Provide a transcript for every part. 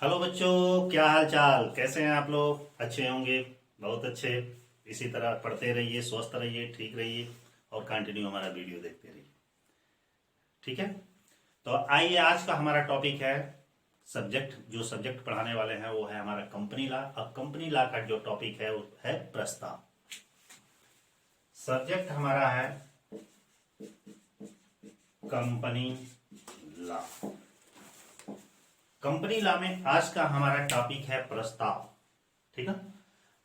Hello बच्चों, क्या हाल चाल, कैसे हैं आप लोग? अच्छे होंगे, बहुत अच्छे। इसी तरह पढ़ते रहिए, स्वस्थ रहिए, ठीक रहिए और कंटिन्यू हमारा वीडियो देखते रहिए। ठीक है, तो आइए, आज का हमारा टॉपिक है जो सब्जेक्ट पढ़ाने वाले हैं वो है हमारा कंपनी लॉ। अब कंपनी लॉ का जो टॉपिक है वो है प्रस्ताव। सब्जेक्ट हमारा है कंपनी लॉ। कंपनी लॉ में आज का हमारा टॉपिक है प्रस्ताव। ठीक है,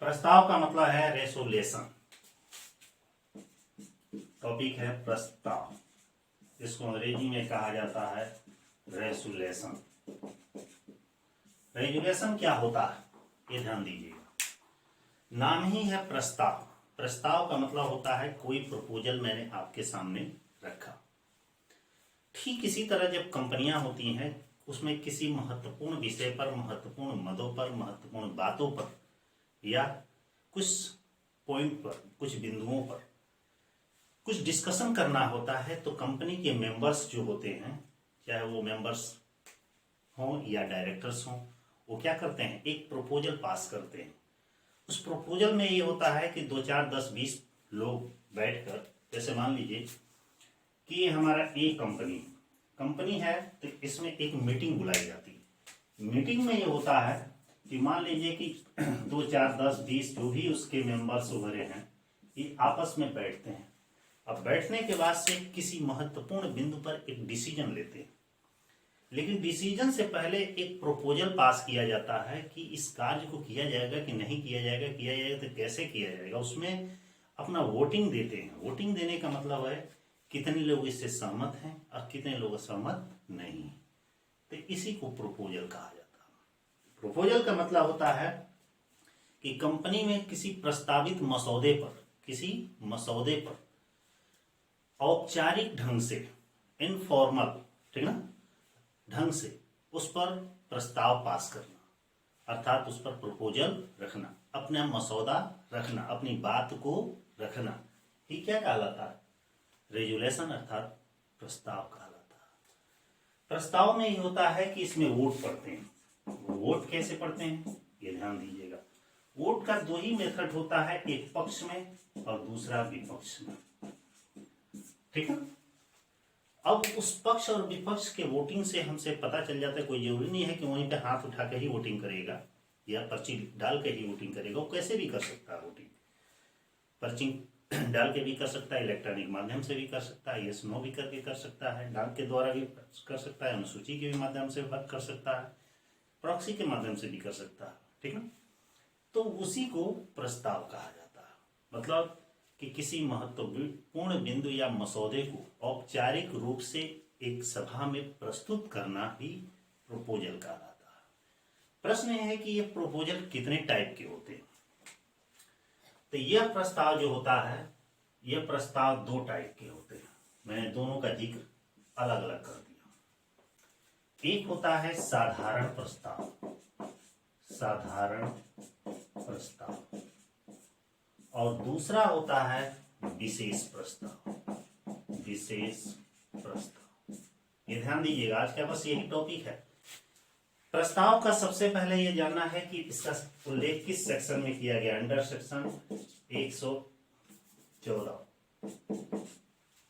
प्रस्ताव का मतलब है रेसोल्यूशन। टॉपिक है प्रस्ताव, इसको अंग्रेजी में कहा जाता है रेसोल्यूशन। रेजुलेशन क्या होता है ये ध्यान दीजिएगा। नाम ही है प्रस्ताव। प्रस्ताव का मतलब होता है कोई प्रपोजल मैंने आपके सामने रखा। ठीक इसी तरह जब कंपनियां होती हैं उसमें किसी महत्वपूर्ण विषय पर, महत्वपूर्ण मदों पर, महत्वपूर्ण बातों पर या कुछ पॉइंट पर, कुछ बिंदुओं पर कुछ डिस्कशन करना होता है तो कंपनी के मेंबर्स जो होते हैं, चाहे वो मेंबर्स हों या डायरेक्टर्स हों, वो क्या करते हैं, एक प्रपोजल पास करते हैं। उस प्रपोजल में ये होता है कि 2 4 10 20 लोग बैठकर, जैसे मान लीजिए कि ये हमारा ए कंपनी है तो इसमें एक मीटिंग बुलाई जाती है। मीटिंग में ये होता है कि मान लीजिए कि 2 4 10 20 जो भी उसके मेंबर्स वगैरह हैं ये आपस में बैठते हैं। अब बैठने के बाद से किसी महत्वपूर्ण बिंदु पर एक डिसीजन लेते हैं, लेकिन डिसीजन से पहले एक प्रपोजल पास किया जाता है कि इस कार्य को किया जाएगा कि नहीं किया जाएगा, किया जाएगा तो कैसे किया जाएगा। उसमें अपना वोटिंग देते हैं। वोटिंग देने का मतलब है कितने लोग इससे सहमत हैं और कितने लोग सहमत नहीं हैं। तो इसी को प्रपोजल कहा जाता है। प्रपोजल का मतलब होता है कि कंपनी में किसी प्रस्तावित मसौदे पर औपचारिक ढंग से, इनफॉर्मल, ठीक ना, ढंग से उस पर प्रस्ताव पास करना, अर्थात उस पर प्रपोजल रखना, अपना मसौदा रखना, अपनी बात को रखना, ये क्या कहलाता है, रेजुलेशन अर्थात प्रस्ताव कहलाता है। प्रस्ताव में ये होता है कि इसमें वोट पड़ते हैं। वोट कैसे पड़ते हैं ये ध्यान दीजिएगा। वोट का 2 ही मेथड होता है, एक पक्ष में और दूसरा विपक्ष में। ठीक है, अब उस पक्ष और विपक्ष के वोटिंग से हमसे पता चल जाता है, कोई जरूरी नहीं है कि वहीं पे हाथ उठा के ही वोटिंग करेगा या पर्ची डाल के ही वोटिंग करेगा। वो कैसे भी कर सकता है वोटिंग, पर्ची डाल के भी कर सकता है, इलेक्ट्रॉनिक माध्यम से भी कर सकता है, यस नो भी करके कर सकता है, डाक के द्वारा भी कर सकता है, अनुसूची के भी माध्यम से कर सकता है, प्रॉक्सी के माध्यम से भी कर सकता है। ठीक है, तो उसी को प्रस्ताव कहा जाता है। मतलब कि किसी महत्वपूर्ण बिंदु या मसौदे को औपचारिक रूप से एक सभा में प्रस्तुत करना ही प्रपोजल कहलाता है। प्रश्न यह है कि ये प्रपोजल कितने टाइप के होते हैं। तो यह प्रस्ताव जो होता है, यह प्रस्ताव 2 टाइप के होते हैं। मैंने दोनों का जिक्र अलग अलग कर दिया। एक होता है साधारण प्रस्ताव और दूसरा होता है विशेष प्रस्ताव। ये ध्यान दीजिएगा, आज का बस यही टॉपिक है। प्रस्ताव का सबसे पहले ये जानना है कि इसका उल्लेख किस सेक्शन में किया गया, अंडर सेक्शन 114।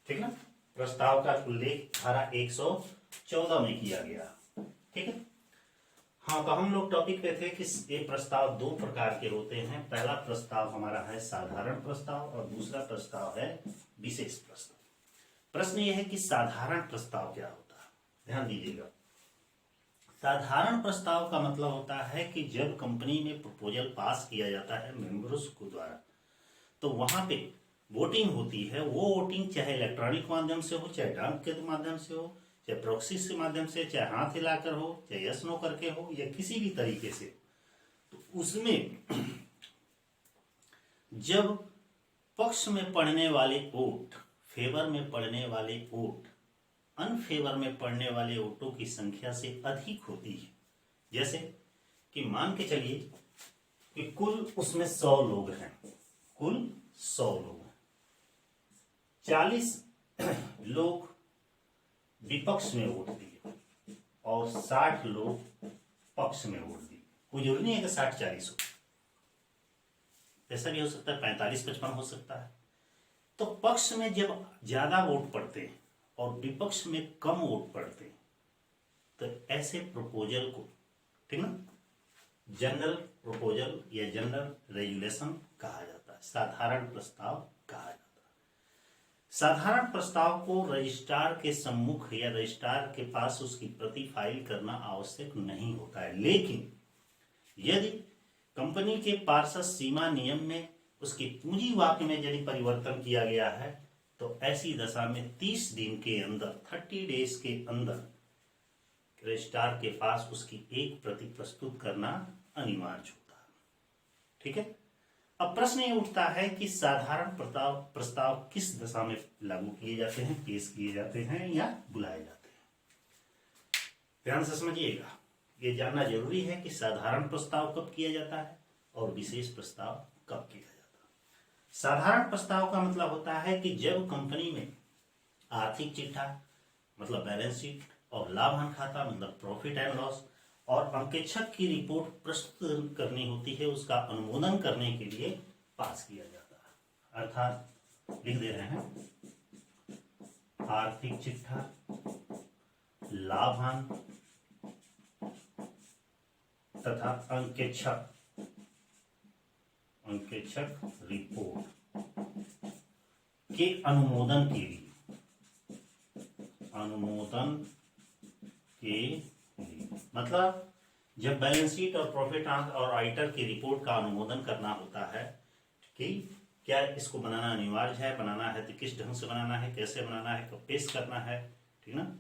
ठीक ना, प्रस्ताव का उल्लेख धारा 114 में किया गया। ठीक है, हाँ, तो हम लोग टॉपिक पे थे कि ये प्रस्ताव 2 प्रकार के होते हैं। पहला प्रस्ताव हमारा है साधारण प्रस्ताव और दूसरा प्रस्ताव है विशेष प्रस्ताव। प्रश्न ये है कि साधारण प्रस्ताव क्या होता है, ध्यान दीजिएगा। साधारण प्रस्ताव का मतलब होता है कि जब कंपनी में प्रपोजल पास किया जाता है मेंबर्स को द्वारा, तो वहां पे वोटिंग होती है। वो वोटिंग चाहे इलेक्ट्रॉनिक माध्यम से हो, चाहे डाक के माध्यम से हो, चाहे प्रॉक्सी के माध्यम से, चाहे हाथ हिलाकर हो, चाहे यस नो करके हो, या किसी भी तरीके से। तो उसमें जब पक्ष में पड़ने वाले वोट, फेवर में पड़ने वाले वोट अनफेवर में पड़ने वाले वोटों की संख्या से अधिक होती है, जैसे कि मान के चलिए कि कुल उसमें 100 लोग हैं, कुल 100 लोग हैं, 40 लोग विपक्ष में वोट दिए और 60 लोग पक्ष में वोट दिए। कोई जरूरी नहीं है कि 60-40 हो, ऐसा भी हो सकता है 45-55 हो सकता है। तो पक्ष में जब ज्यादा वोट पड़ते हैं और विपक्ष में कम वोट पड़ते हैं तो ऐसे प्रपोजल को, ठीक ना, जनरल प्रपोजल या जनरल रेजुलेशन कहा जाता है, साधारण प्रस्ताव कहा जाता है। साधारण प्रस्ताव को रजिस्ट्रार के सम्मुख या रजिस्ट्रार के पास उसकी प्रति फाइल करना आवश्यक नहीं होता है, लेकिन यदि कंपनी के पार्षद सीमा नियम में उसकी पूंजी वाक्य में यदि परिवर्तन किया गया है तो ऐसी दशा में 30 दिन के अंदर, 30 डेज के अंदर रजिस्ट्रार के पास उसकी एक प्रति प्रस्तुत करना अनिवार्य होता है। ठीक है। अब प्रश्न ये उठता है कि साधारण प्रस्ताव किस दशा में लागू किए जाते हैं, पेश किए जाते हैं या बुलाए जाते हैं। ध्यान से समझिएगा, ये जानना जरूरी है कि साधारण प्रस्ताव कब किया जाता है और विशेष प्रस्ताव कब किया जाता है। साधारण प्रस्ताव का मतलब होता है कि जब कंपनी में आर्थिक चिट्ठा मतलब बैलेंस शीट और लाभ हानि खाता मतलब प्रॉफिट एंड लॉस और अंकेक्षक की रिपोर्ट प्रस्तुत करनी होती है, उसका अनुमोदन करने के लिए पास किया जाता है। अर्थात लिख दे रहे हैं आर्थिक चिट्ठा, लाभ हानि तथा अंकेक्षक रिपोर्ट के अनुमोदन के लिए मतलब जब बैलेंस शीट और प्रॉफिट और आइटर की रिपोर्ट का अनुमोदन करना होता है कि क्या इसको बनाना अनिवार्य है, बनाना है तो किस ढंग से बनाना है, कैसे बनाना है, कब पेश करना है, ठीक ना,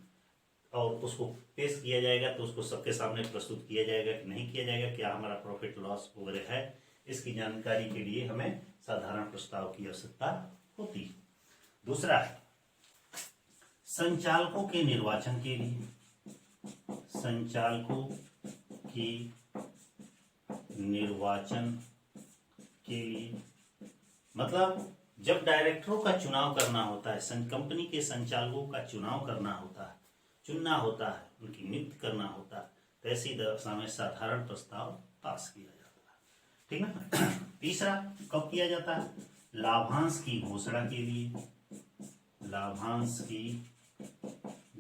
और उसको पेश किया जाएगा तो उसको सबके सामने प्रस्तुत किया जाएगा कि नहीं किया जाएगा, क्या हमारा प्रॉफिट लॉस वगैरह है, इसकी जानकारी के लिए हमें साधारण प्रस्ताव की आवश्यकता होती है। दूसरा है संचालकों के निर्वाचन के लिए, संचालकों की निर्वाचन के लिए मतलब जब डायरेक्टरों का चुनाव करना होता है, कंपनी के संचालकों का चुनाव करना होता है, चुनना होता है, उनकी नियुक्ति करना होता है, तो ऐसी दशा में साधारण प्रस्ताव पास किया जाता है। ठीक ना। तीसरा कब किया जाता है? लाभांश की घोषणा के लिए, लाभांश की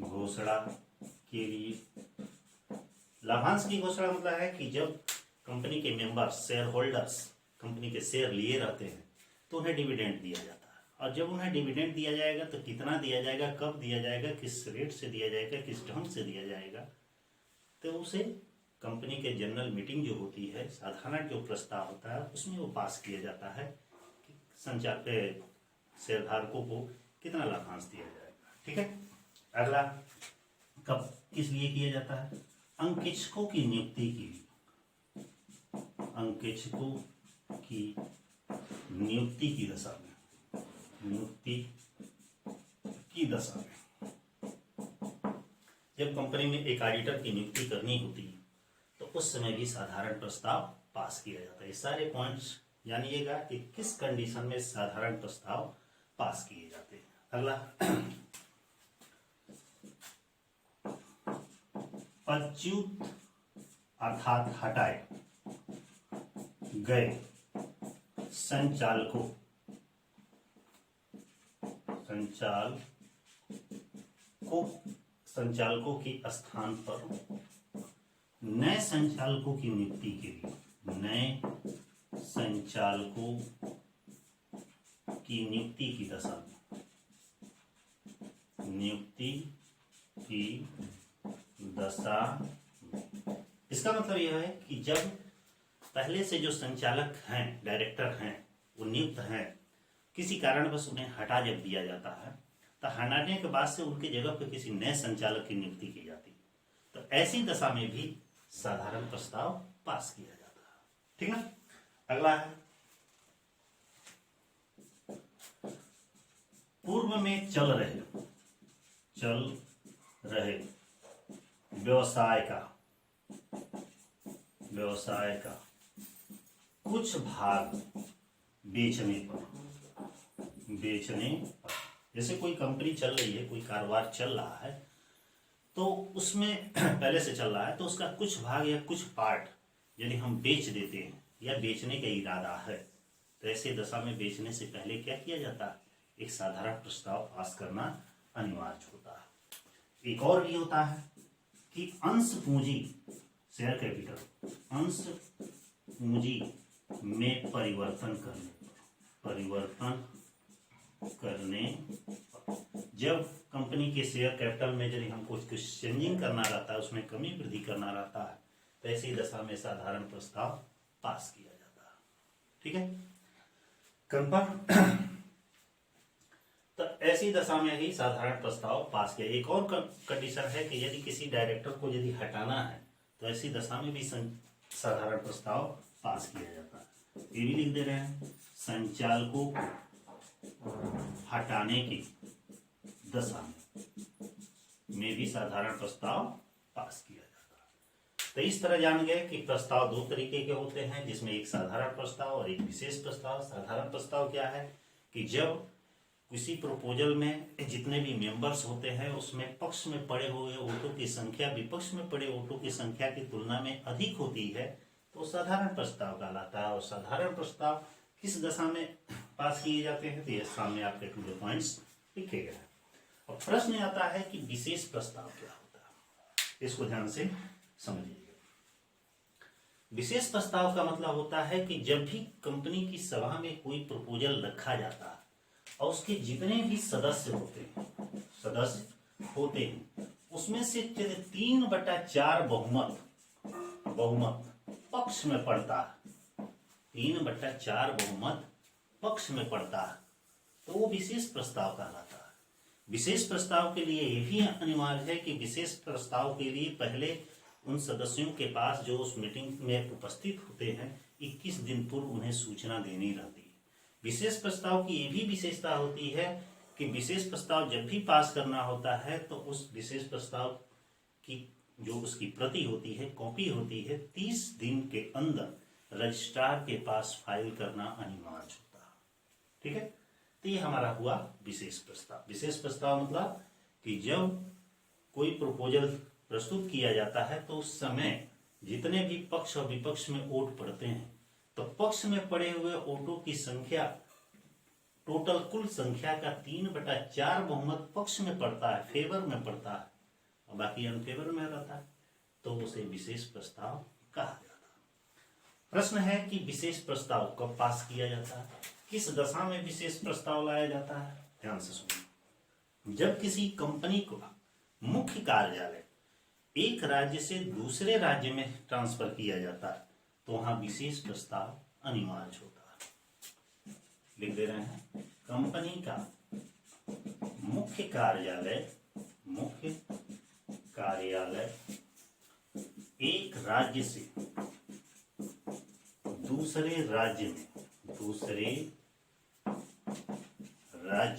घोषणा के लिए। लाभांश की घोषणा मतलब है कि जब कंपनी के मेंबर्स, शेयर होल्डर्स कंपनी के शेयर लिए रहते हैं तो उन्हें डिविडेंड दिया जाता है, और जब उन्हें डिविडेंड दिया जाएगा तो कितना दिया जाएगा, कब दिया जाएगा, किस रेट से दिया जाएगा, किस ढंग से दिया जाएगा, तो उसे कंपनी के जनरल मीटिंग जो होती है, साधारण जो प्रस्ताव होता है उसमें वो पास किया जाता है कि संचालक शेयरधारकों को कितना लाभांश दिया जाएगा। ठीक है। अगला कब किस लिए किया जाता है? अंकेक्षकों की नियुक्ति के लिए, अंकेक्षकों की नियुक्ति की दशा में, नियुक्ति की दशा में जब कंपनी में एक ऑडिटर की नियुक्ति करनी होती है तो उस समय भी साधारण प्रस्ताव पास किया जाता है। ये सारे पॉइंट्स जानिएगा कि किस कंडीशन में साधारण प्रस्ताव पास किए जाते हैं। अगला पदच्युत अर्थात हटाए गए संचालकों के स्थान पर नए संचालकों की नियुक्ति के लिए, नए संचालकों की नियुक्ति की दशा में, नियुक्ति की दशा। इसका मतलब यह है कि जब पहले से जो संचालक हैं, डायरेक्टर हैं, वो नियुक्त हैं, किसी कारणवश उन्हें हटा जब दिया जाता है तो हटाने के बाद से उनकी जगह पर किसी नए संचालक की नियुक्ति की जाती है, तो ऐसी दशा में भी साधारण प्रस्ताव पास किया जाता है। ठीक ना। अगला है पूर्व में चल रहे व्यवसाय का कुछ भाग बेचने पर, जैसे कोई कंपनी चल रही है, कोई कारोबार चल रहा है तो उसमें पहले से चल रहा है तो उसका कुछ भाग या कुछ पार्ट यदि हम बेच देते हैं या बेचने का इरादा है तो ऐसे दशा में बेचने से पहले क्या किया जाता है, एक साधारण प्रस्ताव पास करना अनिवार्य होता है। एक और भी होता है कि अंश पूंजी, शेयर कैपिटल, अंश पूंजी में परिवर्तन करने जब कंपनी के शेयर कैपिटल में यदि हमको कुछ चेंजिंग करना रहता है, उसमें कमी वृद्धि करना रहता है तो ऐसी दशा में साधारण प्रस्ताव पास किया जाता है। ठीक है, कंफर्म। तो ऐसी दशा में ही साधारण प्रस्ताव पास किया। एक और कंडीशन है कि यदि किसी डायरेक्टर को यदि हटाना है तो ऐसी दशा में भी साधारण प्रस्ताव पास किया जाता है। ये भी लिख दे रहे हैं, संचालकों हटाने की दशा में भी साधारण प्रस्ताव पास किया जाता है। तो इस तरह जान गए कि प्रस्ताव दो तरीके के होते हैं, जिसमें एक साधारण प्रस्ताव और एक विशेष प्रस्ताव। साधारण प्रस्ताव क्या है कि जब किसी प्रपोजल में जितने भी मेंबर्स होते हैं उसमें पक्ष में पड़े हुए वोटों की संख्या विपक्ष में पड़े वोटों की संख्या की तुलना में अधिक होती है तो साधारण प्रस्ताव कहलाता है। और साधारण प्रस्ताव किस दशा में पास किए जाते हैं तो ये सामने आपके टू द पॉइंट्स लिखे गए हैं। और प्रश्न आता है कि विशेष प्रस्ताव क्या होता है, इसको ध्यान से समझिए। विशेष प्रस्ताव का मतलब होता है कि जब भी कंपनी की सभा में कोई प्रपोजल रखा जाता है और उसके जितने भी सदस्य होते हैं उसमें से 3/4 बहुमत पक्ष में पड़ता है, 3/4 बहुमत पक्ष में पड़ता है तो वो विशेष प्रस्ताव कहलाता है। विशेष प्रस्ताव के लिए यह भी अनिवार्य है कि विशेष प्रस्ताव के लिए पहले उन सदस्यों के पास जो उस मीटिंग में उपस्थित होते हैं 21 दिन पूर्व उन्हें सूचना देनी रहती है। विशेष प्रस्ताव की ये भी विशेषता होती है कि विशेष प्रस्ताव जब भी पास करना होता है तो उस विशेष प्रस्ताव की जो उसकी प्रति होती है, कॉपी होती है, 30 दिन के अंदर रजिस्ट्रार के पास फाइल करना अनिवार्य होता है। ठीक है, तो ये हमारा हुआ विशेष प्रस्ताव। विशेष प्रस्ताव मतलब कि जब कोई प्रपोजल प्रस्तुत किया जाता है तो उस समय जितने भी पक्ष और विपक्ष में वोट पड़ते हैं तो पक्ष में पड़े हुए वोटों की संख्या, टोटल कुल संख्या का 3/4 बहुमत पक्ष में पड़ता है, फेवर में पड़ता है, और बाकी अनफेवर में रहता है तो उसे विशेष प्रस्ताव कहा जाता है। प्रश्न है कि विशेष प्रस्ताव कब पास किया जाता है, किस दशा में विशेष प्रस्ताव लाया जाता है। ध्यान से सुनिए। जब किसी कंपनी को मुख्य कार्यालय एक राज्य से दूसरे राज्य में ट्रांसफर किया जाता है तो वहां विशेष प्रस्ताव अनिवार्य होता है। लिख दे रहे हैं, कंपनी का मुख्य कार्यालय एक राज्य से दूसरे राज्य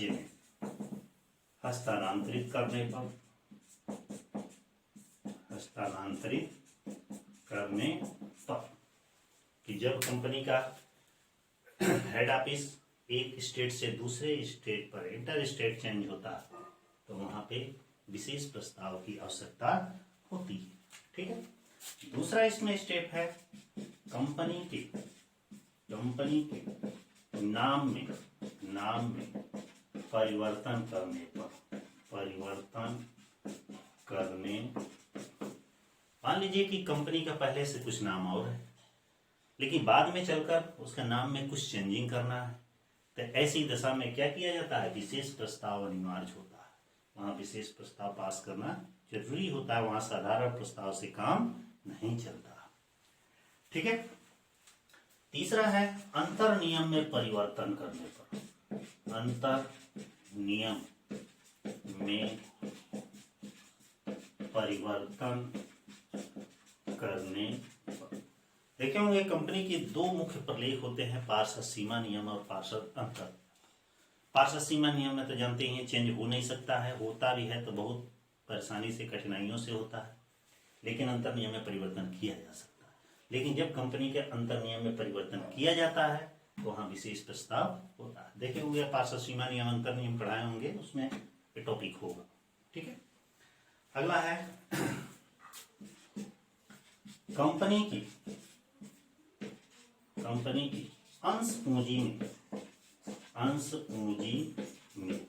में हस्तांतरित करने पर कि जब कंपनी का हेड ऑफिस एक स्टेट से दूसरे स्टेट पर इंटर स्टेट चेंज होता है तो वहां पे विशेष प्रस्ताव की आवश्यकता होती है। ठीक है, दूसरा इसमें स्टेप है कंपनी के नाम में परिवर्तन करने मान लीजिए कि कंपनी का पहले से कुछ नाम और है लेकिन बाद में चलकर उसका नाम में कुछ चेंजिंग करना है तो ऐसी दशा में क्या किया जाता है, विशेष प्रस्ताव अनिवार्य होता है। वहां विशेष प्रस्ताव पास करना जरूरी होता है, वहां साधारण प्रस्ताव से काम नहीं चलता। ठीक है, तीसरा है अंतर नियम में परिवर्तन करने पर। अंतर नियम में परिवर्तन करने पर देखे होंगे कंपनी के दो मुख्य प्रलेख होते हैं, पार्षद सीमा नियम और पार्षद अंतर। पार्षद सीमा नियम में तो जानते ही चेंज हो नहीं सकता है, होता भी है तो बहुत परेशानी से, कठिनाइयों से होता है, लेकिन अंतर नियम में परिवर्तन किया जा सकता है। लेकिन जब कंपनी के अंतर नियम में परिवर्तन किया जाता है तो वहां विशेष प्रस्ताव होता है। देखे होंगे पार्षद सीमा नियम, अंतर नियम पढ़ाए होंगे, उसमें टॉपिक होगा। ठीक है, अगला है कंपनी की अंश पूंजी में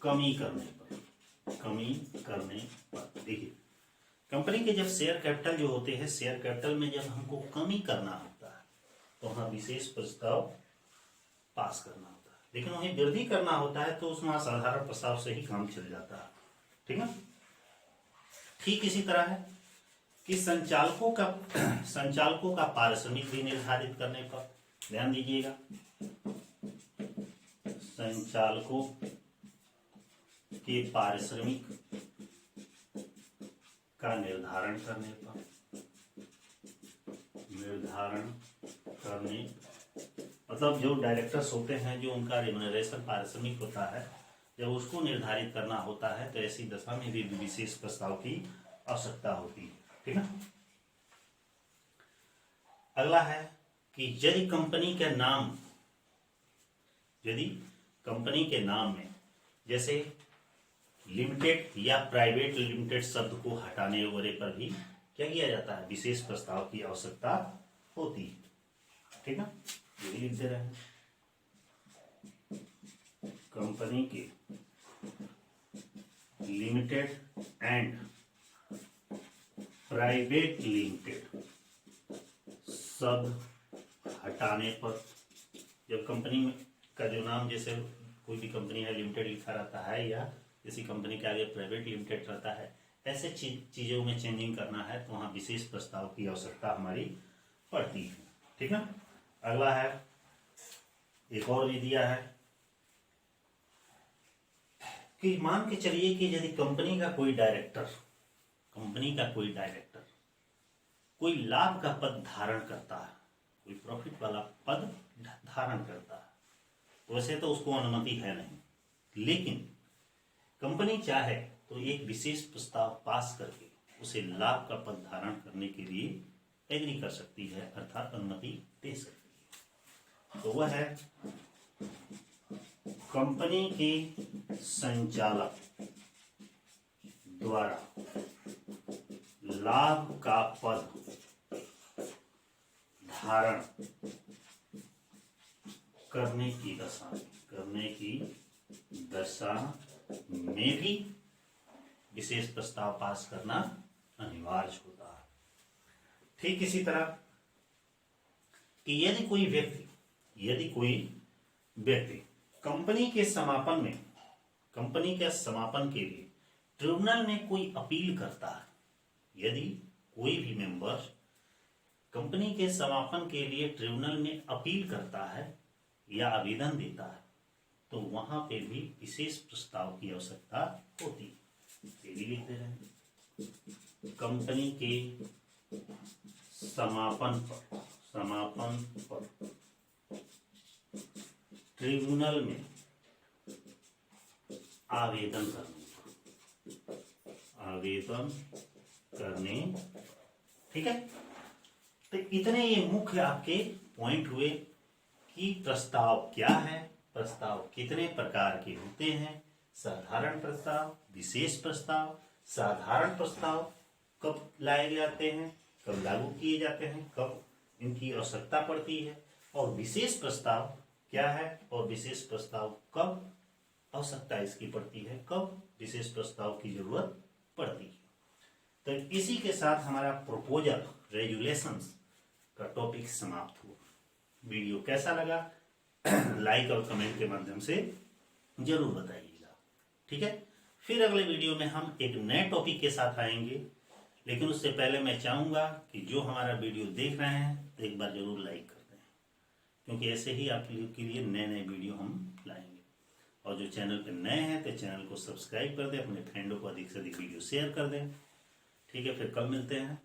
कमी करने पर देखिए, कंपनी के जब शेयर कैपिटल जो होते हैं, शेयर कैपिटल में जब हमको कमी करना होता है तो वहां विशेष प्रस्ताव पास करना होता है, लेकिन वहीं वृद्धि करना होता है तो उसमें असाधारण प्रस्ताव से ही काम चल जाता है। ठीक है। ठीक इसी तरह है कि संचालकों का पारिश्रमिक भी निर्धारित करने पर ध्यान दीजिएगा, संचालकों के पारिश्रमिक का निर्धारण करने मतलब जो डायरेक्टर्स होते हैं, जो उनका रिम्यूनरेशन पारिश्रमिक होता है, जब उसको निर्धारित करना होता है तो ऐसी दशा में भी विशेष प्रस्ताव की आवश्यकता होती है। ठीक है। अगला है कि यदि कंपनी के नाम में जैसे लिमिटेड या प्राइवेट लिमिटेड शब्द को हटाने वगैरह पर भी क्या किया जाता है, विशेष प्रस्ताव की आवश्यकता होती है। ठीक है, ये भी लिख दे रहे हैं। कंपनी के लिमिटेड एंड प्राइवेट लिमिटेड शब्द हटाने पर, जब कंपनी का जो नाम, जैसे कोई भी कंपनी है लिमिटेड लिखा रहता है या किसी कंपनी के आगे प्राइवेट लिमिटेड रहता है, ऐसे चीजों में चेंजिंग करना है तो वहां विशेष प्रस्ताव की आवश्यकता हमारी पड़ती है। ठीक है। अगला है, एक और भी दिया है कि मान के चलिए कि यदि कंपनी का कोई डायरेक्टर कोई लाभ का पद धारण करता है, कोई प्रॉफिट वाला पद धारण करता है, वैसे तो उसको अनुमति है नहीं, लेकिन कंपनी चाहे तो एक विशेष प्रस्ताव पास करके उसे लाभ का पद धारण करने के लिए एग्री कर सकती है, अर्थात अनुमति दे सकती है। तो वह है कंपनी के संचालक द्वारा लाभ का पद धारण करने की दशा में भी विशेष प्रस्ताव पास करना अनिवार्य होता है। ठीक इसी तरह कि यदि कोई व्यक्ति कंपनी के समापन के लिए ट्रिब्यूनल में कोई अपील करता है, यदि कोई भी मेंबर कंपनी के समापन के लिए ट्रिब्यूनल में अपील करता है या आवेदन देता है, तो वहां पे भी विशेष प्रस्ताव की आवश्यकता होती है। ये भी लिखते हैं, कंपनी के समापन पर ट्रिब्यूनल में आवेदन करने। ठीक है। तो इतने ये मुख्य आपके पॉइंट हुए कि प्रस्ताव क्या है, प्रस्ताव कितने प्रकार के होते हैं, साधारण प्रस्ताव, विशेष प्रस्ताव। साधारण प्रस्ताव कब लाए जाते हैं, कब लागू किए जाते हैं, कब इनकी आवश्यकता पड़ती है, और विशेष प्रस्ताव क्या है और विशेष प्रस्ताव कब आवश्यकता इसकी पड़ती है, कब विशेष प्रस्ताव की जरूरत पड़ती है। तो इसी के साथ हमारा प्रपोजल रेगुलेशंस का टॉपिक समाप्त हुआ। वीडियो कैसा लगा लाइक और कमेंट के माध्यम से जरूर बताइएगा। ठीक है। फिर अगले वीडियो में हम एक नए टॉपिक के साथ आएंगे, लेकिन उससे पहले मैं चाहूंगा कि जो हमारा वीडियो देख रहे हैं तो एक बार जरूर लाइक कर दें, क्योंकि ऐसे ही आप लोगों के लिए नए नए वीडियो हम लाएंगे। और जो चैनल पर नए हैं तो चैनल को सब्सक्राइब कर दें, अपने फ्रेंडों को अधिक से अधिक वीडियो शेयर कर दें। ठीक है, फिर कल मिलते हैं।